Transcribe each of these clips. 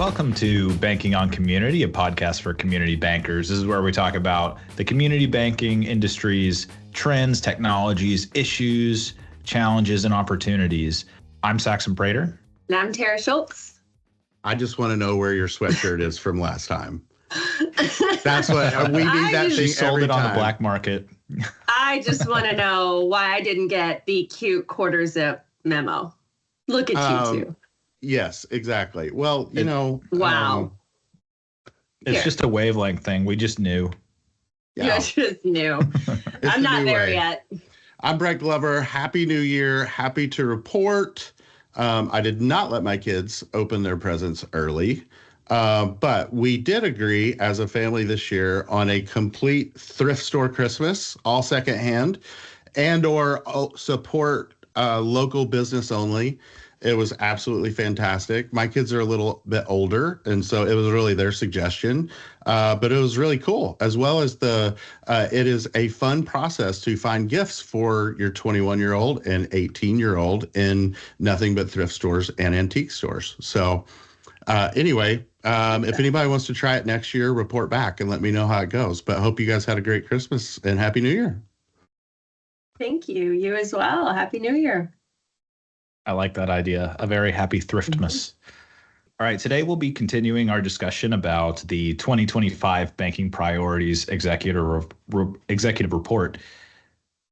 Welcome to Banking on Community, a podcast for community bankers. This is where we talk about the community banking industry's trends, technologies, issues, challenges, and opportunities. I'm Saxon Prater. And I'm Tara Schultz. I just want to know where your sweatshirt is from last time. That's what we need. That thing sold every it on time. the black market. I just want to know why I didn't get the cute quarter zip memo. Look at you two. Yes, exactly. Well, Wow. It's just a wavelength thing. We just knew. Yeah. You just knew. I'm not there yet. I'm Brett Glover. Happy New Year. Happy to report. I did not let my kids open their presents early, but we did agree as a family this year on a complete thrift store Christmas, all secondhand, and or support local business only. It was absolutely fantastic. My kids are a little bit older, and so it was really their suggestion. But it was really cool, as well as it is a fun process to find gifts for your 21-year-old and 18-year-old in nothing but thrift stores and antique stores. So anyway, if anybody wants to try it next year, report back and let me know how it goes. But I hope you guys had a great Christmas and Happy New Year. Thank you. You as well. Happy New Year. I like that idea. A very happy Thriftmas. All right, today we'll be continuing our discussion about the 2025 Banking Priorities Executive Report.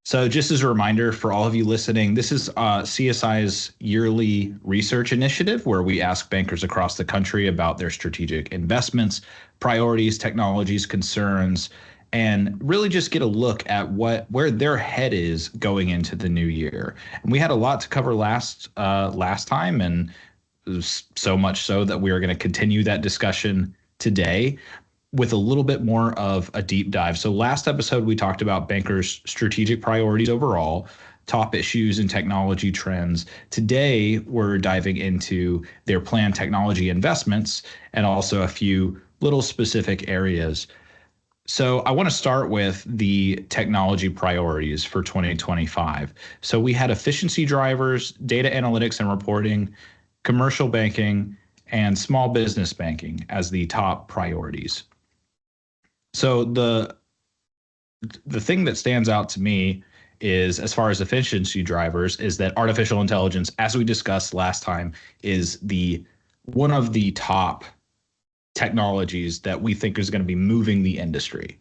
So just as a reminder for all of you listening, this is CSI's yearly research initiative where we ask bankers across the country about their strategic investments, priorities, technologies, concerns, and really just get a look at where their head is going into the new year. And we had a lot to cover last time, and so much so that we are going to continue that discussion today with a little bit more of a deep dive. So last episode, we talked about bankers' strategic priorities overall, top issues and technology trends. Today, we're diving into their planned technology investments and also a few little specific areas. So I want to start with the technology priorities for 2025. So we had efficiency drivers, data analytics and reporting, commercial banking, and small business banking as the top priorities. So the thing that stands out to me is, as far as efficiency drivers, is that artificial intelligence, as we discussed last time, is one of the top technologies that we think is going to be moving the industry.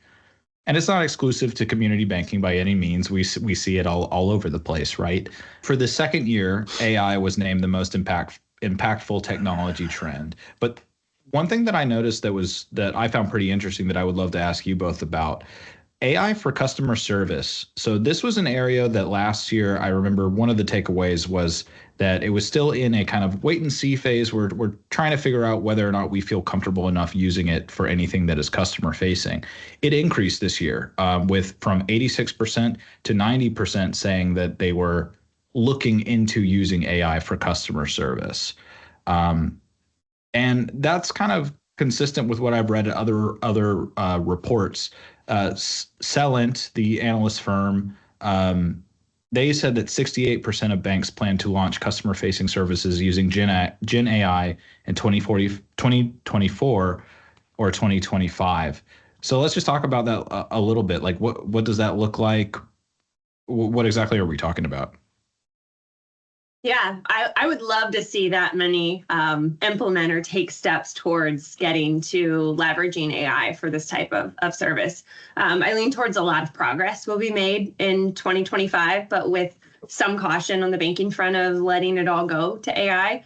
And it's not exclusive to community banking by any means. We see it all over the place, right? For the second year, AI was named the most impactful technology trend. But one thing that I noticed that I found pretty interesting that I would love to ask you both about, AI for customer service. So this was an area that last year, I remember one of the takeaways was that it was still in a kind of wait and see phase. We're trying to figure out whether or not we feel comfortable enough using it for anything that is customer facing. It increased this year from 86% to 90% saying that they were looking into using AI for customer service. And that's kind of consistent with what I've read at other reports. Celent, the analyst firm, they said that 68% of banks plan to launch customer-facing services using Gen AI in 2024 or 2025. So let's just talk about that a little bit. Like, what does that look like? What exactly are we talking about? Yeah, I would love to see that many implement or take steps towards getting to leveraging AI for this type of service. I lean towards a lot of progress will be made in 2025, but with some caution on the banking front of letting it all go to AI,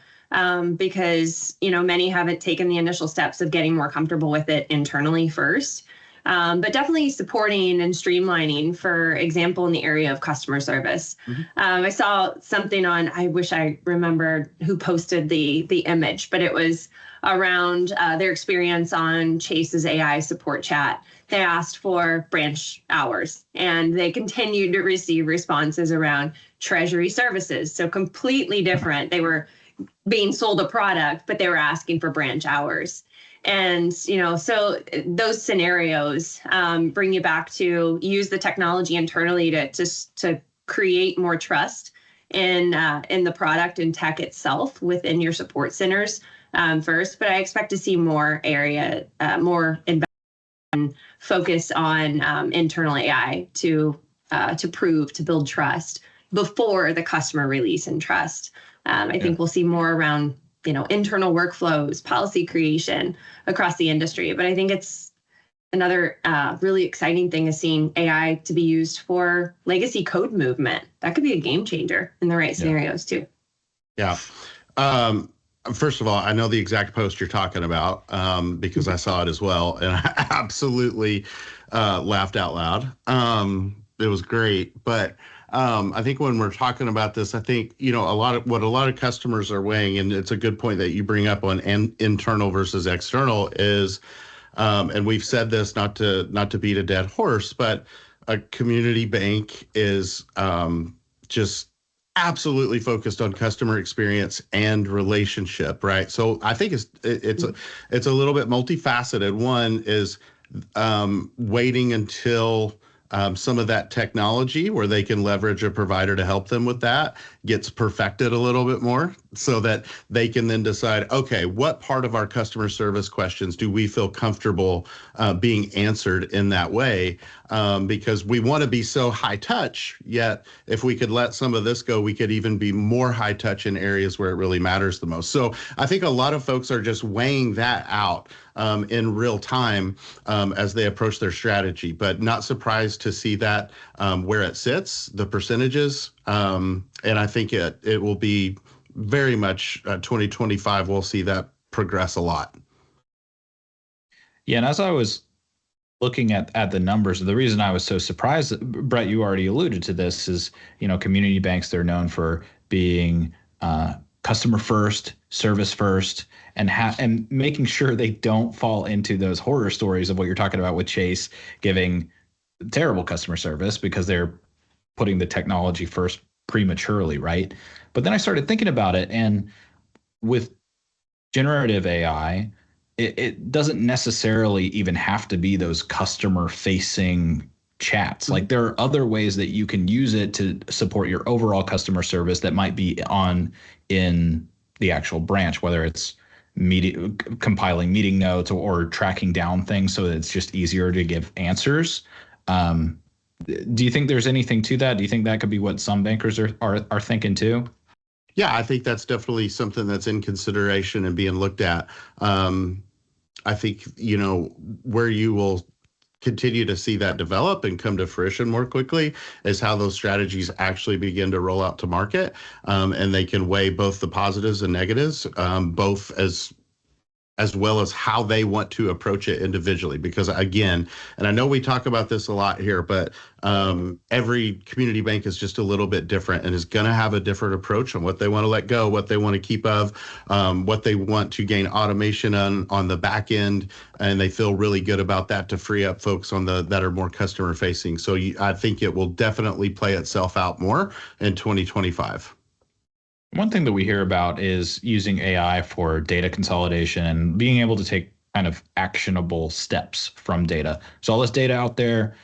because many haven't taken the initial steps of getting more comfortable with it internally first. But definitely supporting and streamlining, for example, in the area of customer service. Mm-hmm. I saw something I wish I remembered who posted the image, but it was around their experience on Chase's AI support chat. They asked for branch hours, and they continued to receive responses around treasury services. So completely different. They were being sold a product, but they were asking for branch hours. And, so those scenarios bring you back to use the technology internally to create more trust in the product and tech itself within your support centers. first, but I expect to see more investment focus on internal AI to build trust before the customer release and trust. I think we'll see more around internal workflows, policy creation across the industry. But I think it's another really exciting thing is seeing AI to be used for legacy code movement. That could be a game changer in the right scenarios too. Yeah. First of all, I know the exact post you're talking about because I saw it as well, and I absolutely laughed out loud. It was great, but I think when we're talking about this, I think a lot of customers are weighing, and it's a good point that you bring up on internal versus external is, and we've said this not to beat a dead horse, but a community bank is just absolutely focused on customer experience and relationship, right? So I think it's a little bit multifaceted. One is waiting until some of that technology where they can leverage a provider to help them with that gets perfected a little bit more so that they can then decide, okay, what part of our customer service questions do we feel comfortable being answered in that way? Because we want to be so high touch, yet if we could let some of this go, we could even be more high touch in areas where it really matters the most. So I think a lot of folks are just weighing that out in real time as they approach their strategy, but not surprised to see that where it sits, the percentages, and I think it will be very much 2025. We'll see that progress a lot. Yeah, and as I was looking at the numbers, the reason I was so surprised, Brett, you already alluded to this, is community banks, they're known for being customer first, service first, and making sure they don't fall into those horror stories of what you're talking about with Chase giving terrible customer service because they're putting the technology first prematurely, right? But then I started thinking about it, and with generative AI, it doesn't necessarily even have to be those customer facing chats. Like there are other ways that you can use it to support your overall customer service that might be in the actual branch, whether it's compiling meeting notes or tracking down things so that it's just easier to give answers. Do you think there's anything to that? Do you think that could be what some bankers are thinking too? Yeah, I think that's definitely something that's in consideration and being looked at. I think, where you will continue to see that develop and come to fruition more quickly is how those strategies actually begin to roll out to market. And they can weigh both the positives and negatives, both as well as how they want to approach it individually. Because again, and I know we talk about this a lot here, but every community bank is just a little bit different and is going to have a different approach on what they want to let go, what they want to keep of, what they want to gain automation on the back end. And they feel really good about that to free up folks that are more customer facing. So I think it will definitely play itself out more in 2025. One thing that we hear about is using AI for data consolidation and being able to take kind of actionable steps from data. So all this data out there,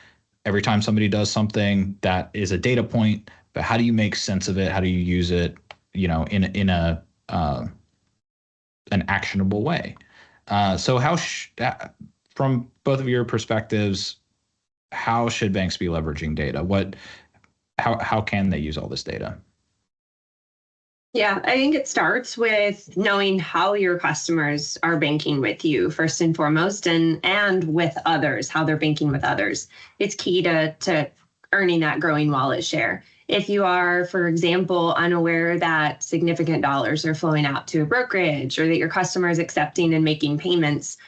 every time somebody does something, that is a data point, but how do you make sense of it? How do you use it, in an actionable way? So from both of your perspectives, how should banks be leveraging data? How can they use all this data? Yeah, I think it starts with knowing how your customers are banking with you first and foremost, and with others, how they're banking with others. It's key to earning that growing wallet share. If you are, for example, unaware that significant dollars are flowing out to a brokerage, or that your customer is accepting and making payments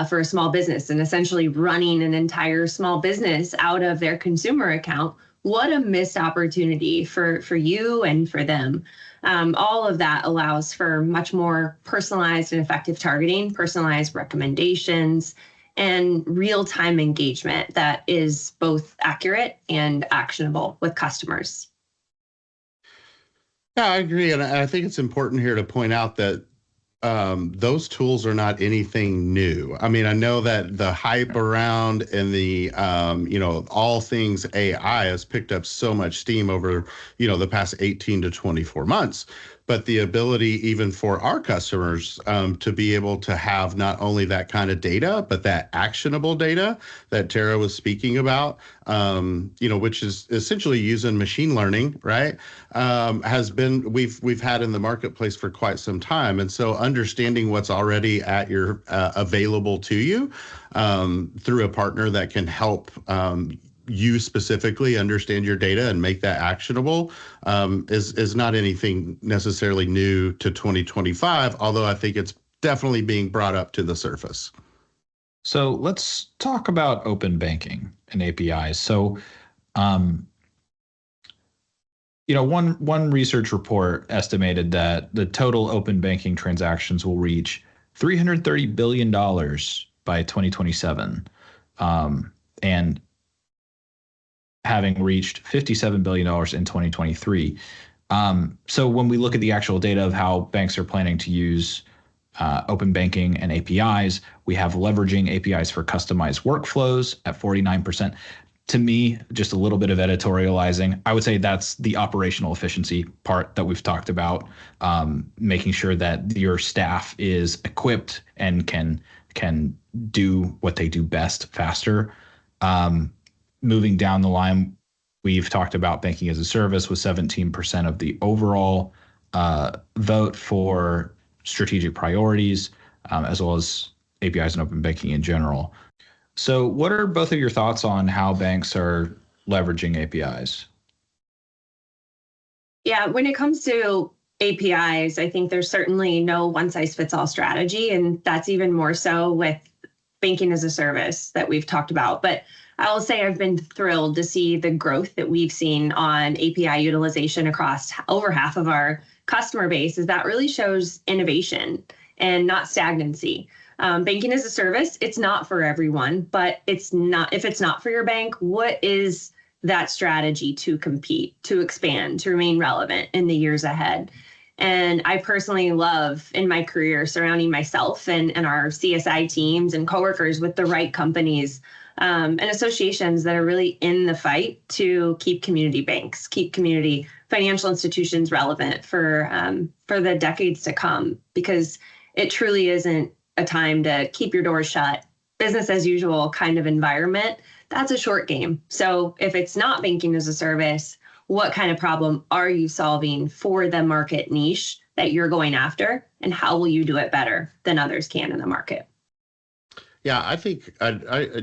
for a small business and essentially running an entire small business out of their consumer account, what a missed opportunity for you and for them. All of that allows for much more personalized and effective targeting, personalized recommendations, and real-time engagement that is both accurate and actionable with customers. Yeah, I agree. And I think it's important here to point out that those tools are not anything new. I mean, I know that the hype around and the, all things AI has picked up so much steam over, the past 18 to 24 months. but the ability even for our customers to be able to have not only that kind of data, but that actionable data that Tara was speaking about, which is essentially using machine learning, right? Has been we've had in the marketplace for quite some time, and so understanding what's already at your available to you through a partner that can help you specifically understand your data and make that actionable is not anything necessarily new to 2025, although I think it's definitely being brought up to the surface. So let's talk about open banking and APIs. So, one research report estimated that the total open banking transactions will reach $330 billion by 2027, and having reached $57 billion in 2023. So when we look at the actual data of how banks are planning to use open banking and APIs, we have leveraging APIs for customized workflows at 49%. To me, just a little bit of editorializing, I would say that's the operational efficiency part that we've talked about, making sure that your staff is equipped and can do what they do best faster. Moving down the line, we've talked about banking as a service with 17% of the overall vote for strategic priorities, as well as APIs and open banking in general. So what are both of your thoughts on how banks are leveraging APIs? Yeah, when it comes to APIs, I think there's certainly no one-size-fits-all strategy, and that's even more so with banking as a service that we've talked about. But I will say I've been thrilled to see the growth that we've seen on API utilization across over half of our customer base, as that really shows innovation and not stagnancy. Banking as a service, it's not for everyone, but if it's not for your bank, what is that strategy to compete, to expand, to remain relevant in the years ahead? And I personally love in my career surrounding myself and our CSI teams and coworkers with the right companies and associations that are really in the fight to keep community banks, keep community financial institutions relevant for the decades to come, because it truly isn't a time to keep your doors shut, business as usual kind of environment. That's a short game. So if it's not banking as a service, what kind of problem are you solving for the market niche that you're going after, and how will you do it better than others can in the market? Yeah, I think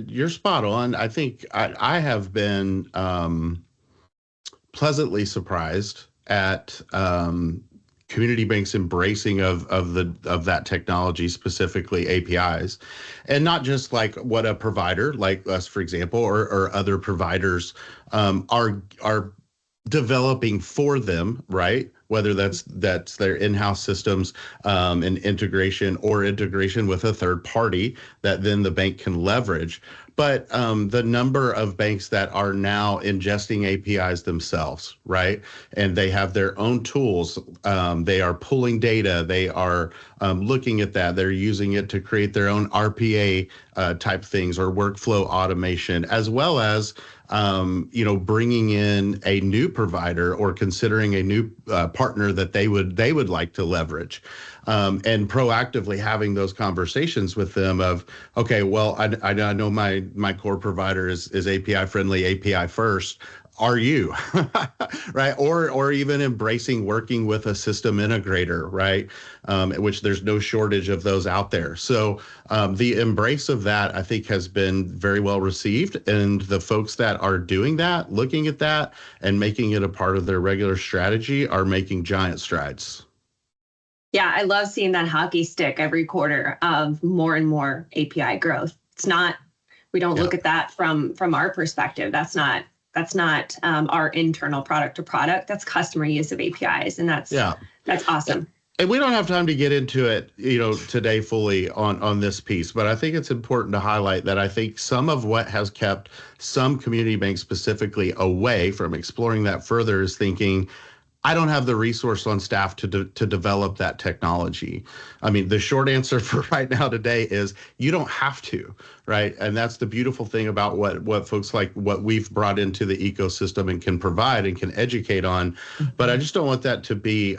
you're spot on. I think I have been pleasantly surprised at community banks embracing of that technology, specifically APIs, and not just like what a provider like us, for example, or other providers are developing for them, right? Whether that's their in-house systems and integration with a third party that then the bank can leverage. But the number of banks that are now ingesting APIs themselves, right? And they have their own tools. They are pulling data. They are looking at that. They're using it to create their own RPA type things or workflow automation, as well as bringing in a new provider or considering a new partner that they would like to leverage, and proactively having those conversations with them of, okay, well, I know my core provider is API friendly, API first. Are you right? Or even embracing working with a system integrator, right? Which there's no shortage of those out there. So the embrace of that, I think, has been very well received. And the folks that are doing that, looking at that and making it a part of their regular strategy are making giant strides. Yeah, I love seeing that hockey stick every quarter of more and more API growth. We don't look at that from our perspective. That's not our internal product to product. That's customer use of APIs, and that's awesome. And we don't have time to get into it, today fully on this piece, but I think it's important to highlight that I think some of what has kept some community banks specifically away from exploring that further is thinking, I don't have the resource on staff to develop that technology. I mean, the short answer for right now today is you don't have to, right? And that's the beautiful thing about what folks like what we've brought into the ecosystem and can provide and can educate on. But I just don't want that to be, a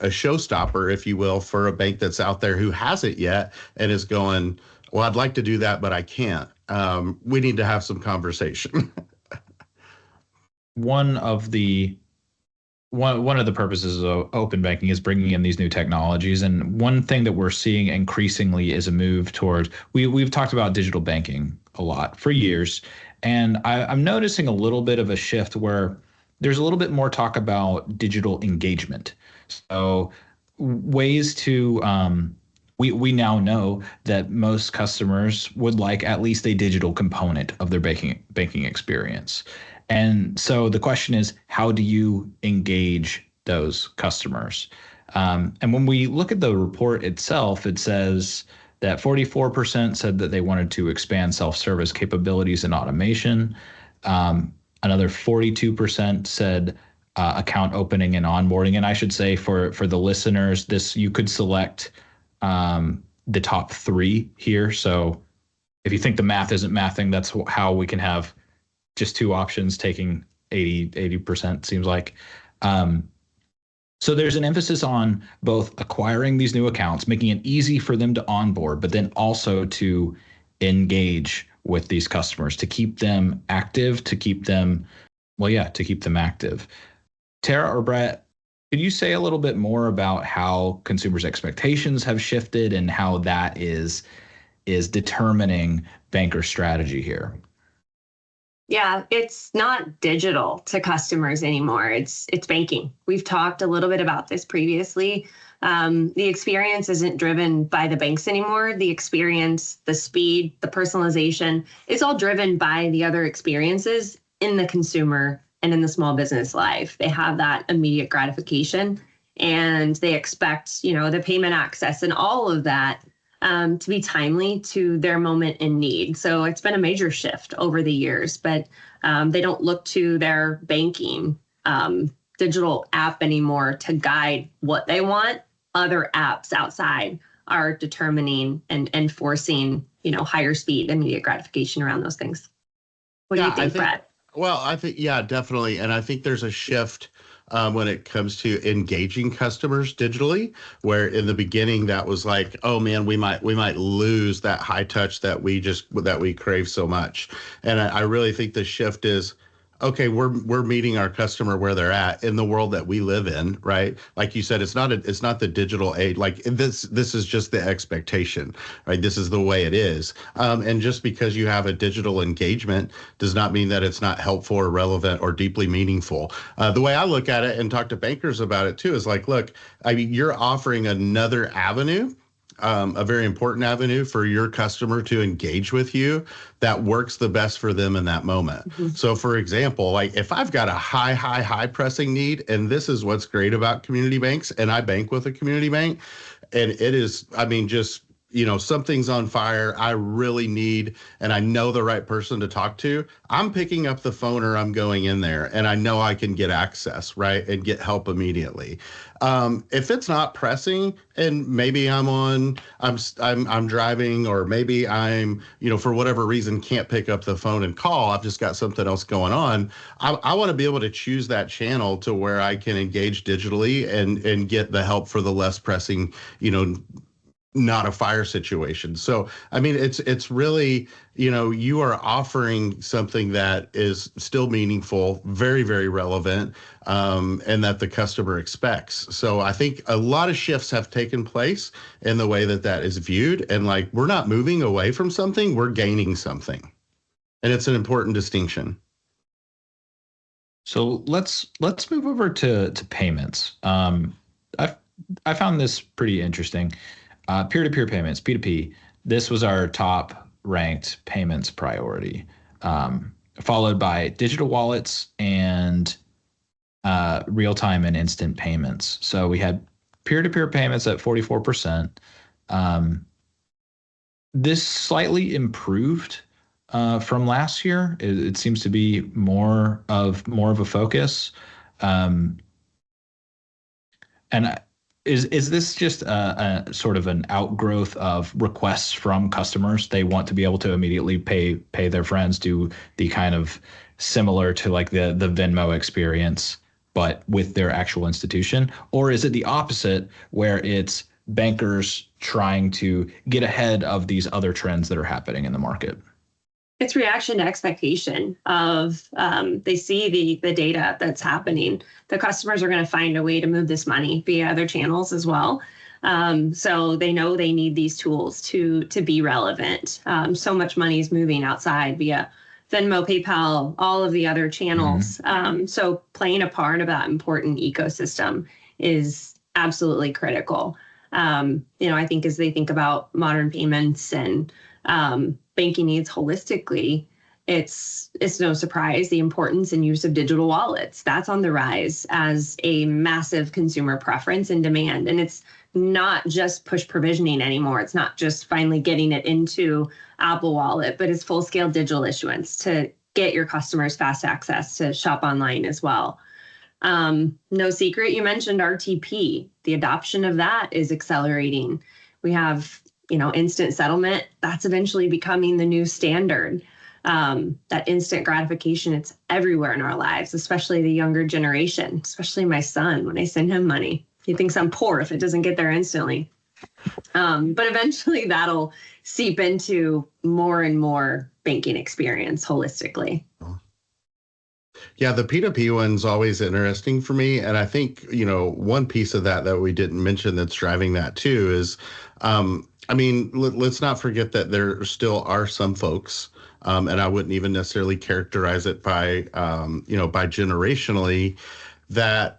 showstopper, if you will, for a bank that's out there who hasn't yet and is going, well, I'd like to do that, but I can't. We need to have some conversation. One of the purposes of open banking is bringing in these new technologies, and one thing that we're seeing increasingly is a move towards we've talked about digital banking a lot for years, and I'm noticing a little bit of a shift where there's a little bit more talk about digital engagement. So ways to we now know that most customers would like at least a digital component of their banking experience. And so the question is, how do you engage those customers? And when we look at the report itself, it says that 44% said that they wanted to expand self-service capabilities and automation. Another 42% said account opening and onboarding. And I should say for the listeners, you could select the top 3 here. So if you think the math isn't mathing, that's how we can have just 2 options taking 80% seems like. So there's an emphasis on both acquiring these new accounts, making it easy for them to onboard, but then also to engage with these customers, to keep them active, to keep them active. Tara or Brett, could you say a little bit more about how consumers' expectations have shifted and how that is determining banker strategy here? Yeah, it's not digital to customers anymore. It's banking. We've talked a little bit about this previously. The experience isn't driven by the banks anymore. The experience, the speed, the personalization, it's all driven by the other experiences in the consumer and in the small business life. They have that immediate gratification and they expect, the payment access and all of that to be timely to their moment in need. So it's been a major shift over the years, but they don't look to their banking digital app anymore to guide what they want. Other apps outside are determining and enforcing, higher speed, immediate gratification around those things. What do you think, Brett? Well, I think, yeah, definitely. And I think there's a shift when it comes to engaging customers digitally, where in the beginning that was like, oh man, we might lose that high touch that we crave so much. And I really think the shift is, okay, we're meeting our customer where they're at in the world that we live in, right? Like you said, it's not the digital age. Like this is just the expectation, right? This is the way it is. And just because you have a digital engagement does not mean that it's not helpful or relevant or deeply meaningful. The way I look at it and talk to bankers about it too is like, look, I mean, you're offering another avenue, a very important avenue for your customer to engage with you that works the best for them in that moment. Mm-hmm. So for example, like if I've got a high pressing need, and this is what's great about community banks, and I bank with a community bank, and it is, I mean, just, something's on fire, I really need, and I know the right person to talk to, I'm picking up the phone or I'm going in there and I know I can get access, right? And get help immediately. If it's not pressing and maybe I'm driving, or maybe I'm, for whatever reason can't pick up the phone and call, I've just got something else going on. I want to be able to choose that channel to where I can engage digitally and get the help for the less pressing, not a fire situation. So, I mean, it's really, you are offering something that is still meaningful, very, very relevant, and that the customer expects. So I think a lot of shifts have taken place in the way that is viewed. And like, we're not moving away from something, we're gaining something. And it's an important distinction. So let's move over to payments. I found this pretty interesting. Peer-to-peer payments, P2P, this was our top ranked payments priority, followed by digital wallets and real-time and instant payments. So we had peer-to-peer payments at 44%. This slightly improved from last year. It seems to be more of a focus. Um, and is this just a sort of an outgrowth of requests from customers? They want to be able to immediately pay their friends, do the kind of similar to like the Venmo experience, but with their actual institution? Or is it the opposite, where it's bankers trying to get ahead of these other trends that are happening in the market? It's reaction to expectation of they see the data that's happening. The customers are going to find a way to move this money via other channels as well. So they know they need these tools to be relevant. So much money is moving outside via Venmo, PayPal, all of the other channels. So playing a part of that important ecosystem is absolutely critical. I think as they think about modern payments and banking needs holistically, it's no surprise the importance and use of digital wallets. That's on the rise as a massive consumer preference and demand. And it's not just push provisioning anymore. It's not just finally getting it into Apple Wallet, but it's full-scale digital issuance to get your customers fast access to shop online as well. No secret, you mentioned RTP. The adoption of that is accelerating. We have instant settlement, that's eventually becoming the new standard. That instant gratification, it's everywhere in our lives, especially the younger generation, especially my son. When I send him money, he thinks I'm poor if it doesn't get there instantly. But eventually that'll seep into more and more banking experience holistically. Yeah, the P2P one's always interesting for me. And I think, one piece of that we didn't mention that's driving that too is, let's not forget that there still are some folks, and I wouldn't even necessarily characterize it by generationally, that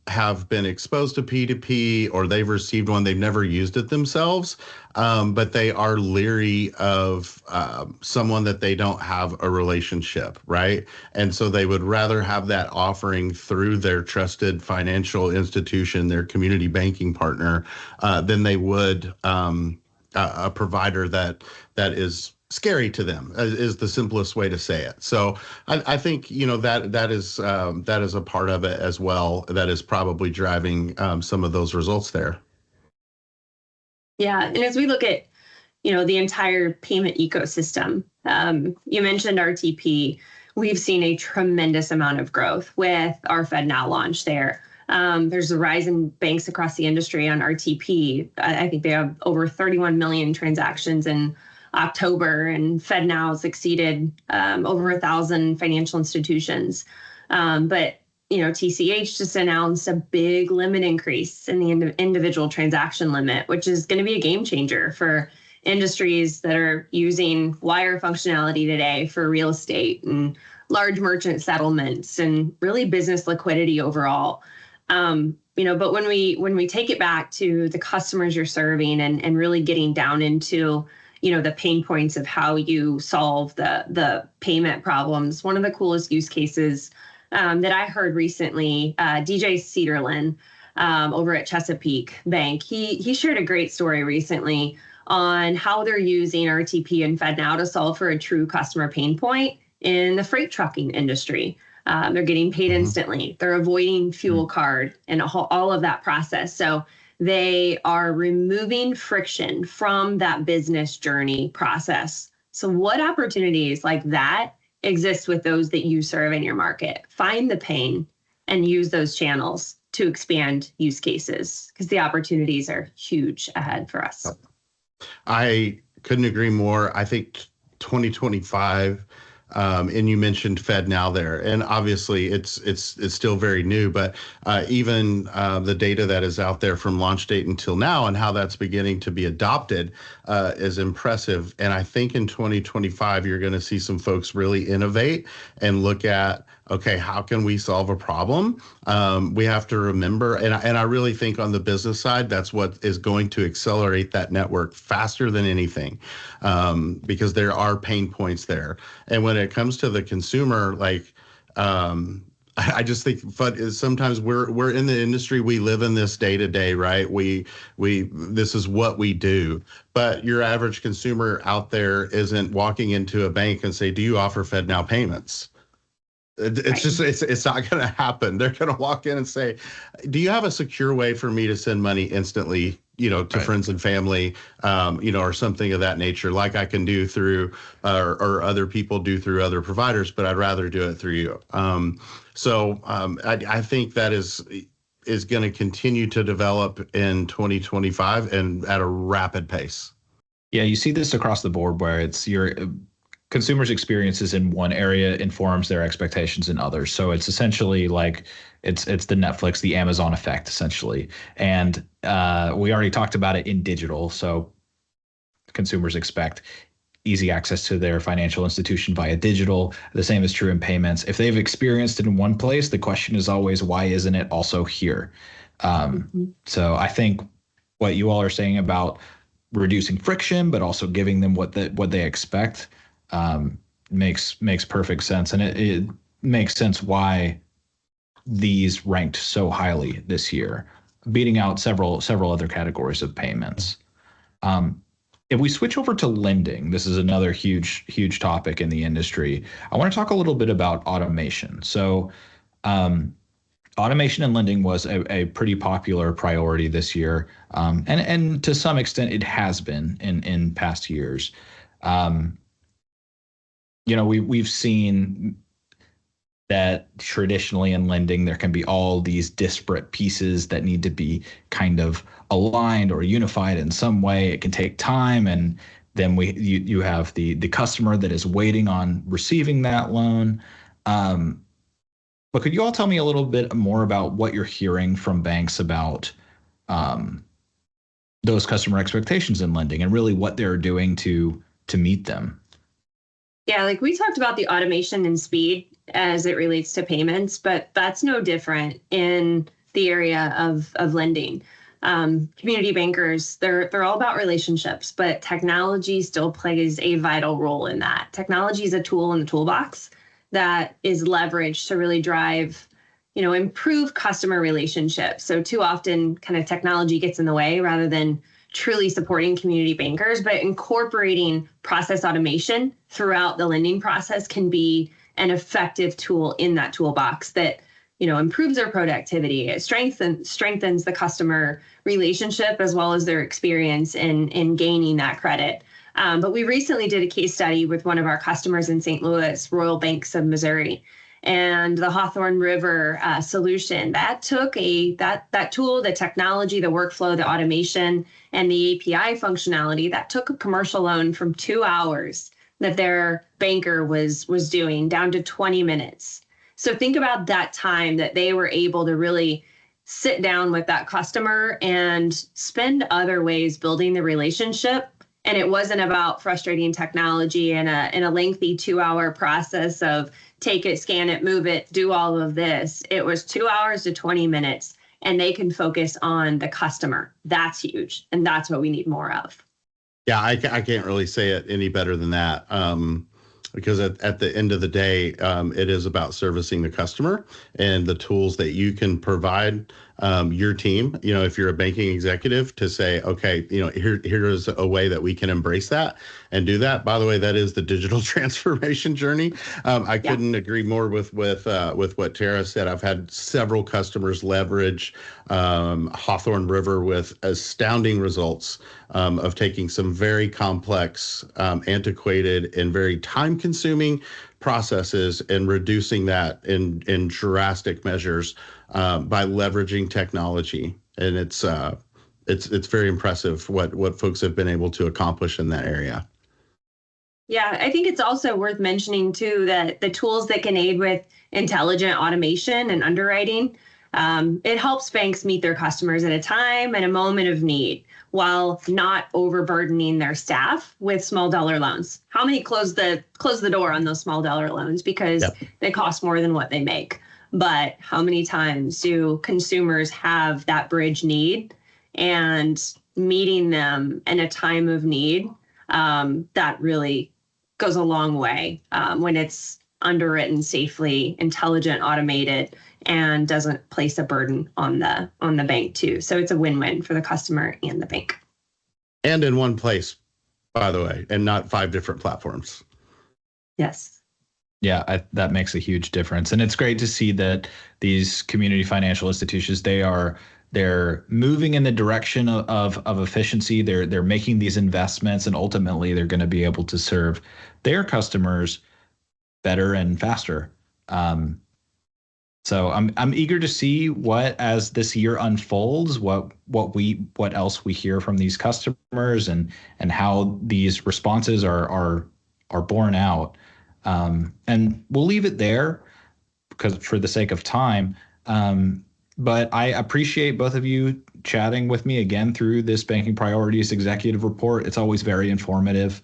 have been exposed to P2P, or they've received one, they've never used it themselves, but they are leery of someone that they don't have a relationship, right? And so they would rather have that offering through their trusted financial institution, their community banking partner, than they would a provider that is scary to them, is the simplest way to say it. So I think that is a part of it as well, that is probably driving some of those results there. Yeah, and as we look at the entire payment ecosystem, you mentioned RTP. We've seen a tremendous amount of growth with our FedNow launch there. There's a rise in banks across the industry on RTP. I think they have over 31 million transactions in October, and FedNow's exceeded over 1,000 financial institutions. But TCH just announced a big limit increase in the individual transaction limit, which is going to be a game changer for industries that are using wire functionality today for real estate and large merchant settlements and really business liquidity overall. But when we take it back to the customers you're serving and really getting down into the pain points of how you solve the payment problems. One of the coolest use cases that I heard recently, DJ Cedarlin over at Chesapeake Bank, he shared a great story recently on how they're using RTP and FedNow to solve for a true customer pain point in the freight trucking industry. They're getting paid instantly. They're avoiding fuel card and all of that process. So they are removing friction from that business journey process. So what opportunities like that exist with those that you serve in your market? Find the pain and use those channels to expand use cases, because the opportunities are huge ahead for us. I couldn't agree more. I think 2025, and you mentioned FedNow there, and obviously it's still very new, but even the data that is out there from launch date until now and how that's beginning to be adopted is impressive. And I think in 2025, you're going to see some folks really innovate and look at, okay, how can we solve a problem? We have to remember, and I really think on the business side, that's what is going to accelerate that network faster than anything, because there are pain points there. And when it comes to the consumer, I just think sometimes we're in the industry, we live in this day to day, right? This is what we do. But your average consumer out there isn't walking into a bank and say, "Do you offer FedNow payments?" It's just it's not going to happen. They're going to walk in and say, "Do you have a secure way for me to send money instantly, to friends and family, or something of that nature, like I can do through or other people do through other providers, but I'd rather do it through you." I think that is going to continue to develop in 2025 and at a rapid pace. Yeah, you see this across the board where it's your consumers' experiences in one area informs their expectations in others. So it's essentially like it's the Netflix, the Amazon effect, essentially. And we already talked about it in digital. So consumers expect easy access to their financial institution via digital. The same is true in payments. If they've experienced it in one place, the question is always, why isn't it also here? So I think what you all are saying about reducing friction, but also giving them what they expect, makes perfect sense, and it makes sense why these ranked so highly this year, beating out several other categories of payments. If we switch over to lending, this is another huge topic in the industry. I want to talk a little bit about automation. So automation in lending was a pretty popular priority this year, and to some extent it has been in past years. We've seen that traditionally in lending, there can be all these disparate pieces that need to be kind of aligned or unified in some way. It can take time. And then you have the customer that is waiting on receiving that loan. But could you all tell me a little bit more about what you're hearing from banks about those customer expectations in lending and really what they're doing to meet them? Yeah, like we talked about the automation and speed as it relates to payments, but that's no different in the area of lending. Community bankers, they're all about relationships, but technology still plays a vital role in that. Technology is a tool in the toolbox that is leveraged to really drive, improve customer relationships. So too often kind of technology gets in the way rather than truly supporting community bankers, but incorporating process automation throughout the lending process can be an effective tool in that toolbox that, improves their productivity. It strengthens the customer relationship as well as their experience in gaining that credit. But we recently did a case study with one of our customers in St. Louis, Royal Banks of Missouri, and the Hawthorne River solution that took that tool, the technology, the workflow, the automation, and the API functionality that took a commercial loan from 2 hours that their banker was doing down to 20 minutes. So think about that time that they were able to really sit down with that customer and spend other ways building the relationship. And it wasn't about frustrating technology in a lengthy 2-hour process of take it, scan it, move it, do all of this. It was 2 hours to 20 minutes, and they can focus on the customer. That's huge, and that's what we need more of. Yeah, I can't really say it any better than that. Because at the end of the day, it is about servicing the customer and the tools that you can provide your team. If you're a banking executive, to say, okay, here is a way that we can embrace that and do that. By the way, that is the digital transformation journey. I couldn't agree more with what Tara said. I've had several customers leverage Hawthorne River with astounding results of taking some very complex, antiquated, and very time-consuming processes and reducing that in drastic measures by leveraging technology. And it's very impressive what folks have been able to accomplish in that area. Yeah, I think it's also worth mentioning too that the tools that can aid with intelligent automation and underwriting, it helps banks meet their customers at a time and a moment of need while not overburdening their staff with small dollar loans. How many close the door on those small dollar loans because they cost more than what they make? But how many times do consumers have that bridge need, and meeting them in a time of need, that really goes a long way when it's underwritten safely, intelligent, automated, and doesn't place a burden on the bank too. So it's a win-win for the customer and the bank. And in one place, by the way, and not 5 different platforms. Yes. Yeah, that makes a huge difference. And it's great to see that these community financial institutions, they're moving in the direction of efficiency. They're making these investments, and ultimately they're going to be able to serve their customers better and faster. So I'm eager to see what, as this year unfolds, what else we hear from these customers, and how these responses are borne out. And we'll leave it there because for the sake of time. But I appreciate both of you chatting with me again through this Banking Priorities Executive Report. It's always very informative.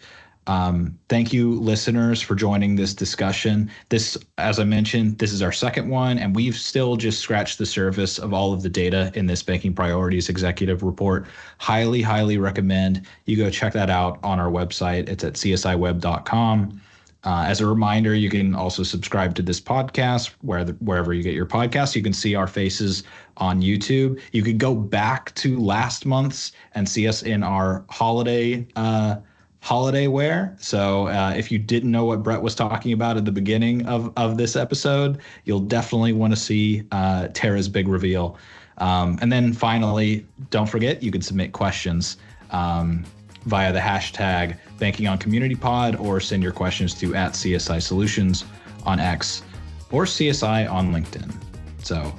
Thank you, listeners, for joining this discussion. This, as I mentioned, this is our second one, and we've still just scratched the surface of all of the data in this Banking Priorities Executive Report. Highly, highly recommend you go check that out on our website. It's at csiweb.com. As a reminder, you can also subscribe to this podcast wherever you get your podcasts. You can see our faces on YouTube. You could go back to last month's and see us in our holiday wear. So if you didn't know what Brett was talking about at the beginning of this episode, you'll definitely want to see Tara's big reveal. And then finally, don't forget, you can submit questions via the hashtag BankingOnCommunityPod, or send your questions to @CSI Solutions on X or CSI on LinkedIn. So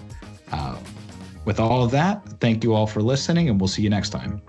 with all of that, thank you all for listening, and we'll see you next time.